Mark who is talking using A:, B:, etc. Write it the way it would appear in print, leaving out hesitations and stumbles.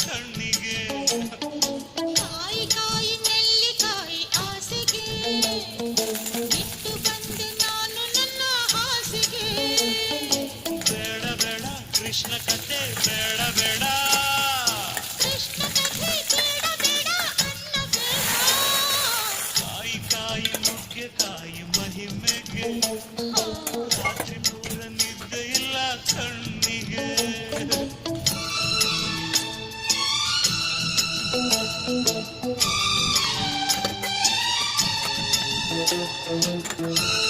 A: ಕಣ್ಣಿಗೆ.
B: ಕಾಯಿ ಕಾಯಿ ನೆಲ್ಲಿಕಾಯಿ ಆಸೆಗೆ ಇಟ್ಟು ಬಂದೆ ನಾನು ನನ್ನ ಹಾಸಿಗೆ.
A: ಬೇಡ ಬೇಡ ಕೃಷ್ಣ ಕಥೆ ಬೇಡ ಬೇಡ.
B: ಕೃಷ್ಣ ಕಥೆ ಬೇಡ ಬೇಡ ಅನ್ನ ಬೇಡ.
A: ಕಾಯಿ ಕಾಯಿ ನುಗ್ಗೆಕಾಯಿ ಮಹಿಮೆಗೆ ರಾತ್ರಿ ಪೂರ ನಿದ್ದೆ ಇಲ್ಲ ಕಣ್ಣಿಗೆ.
B: Thank you.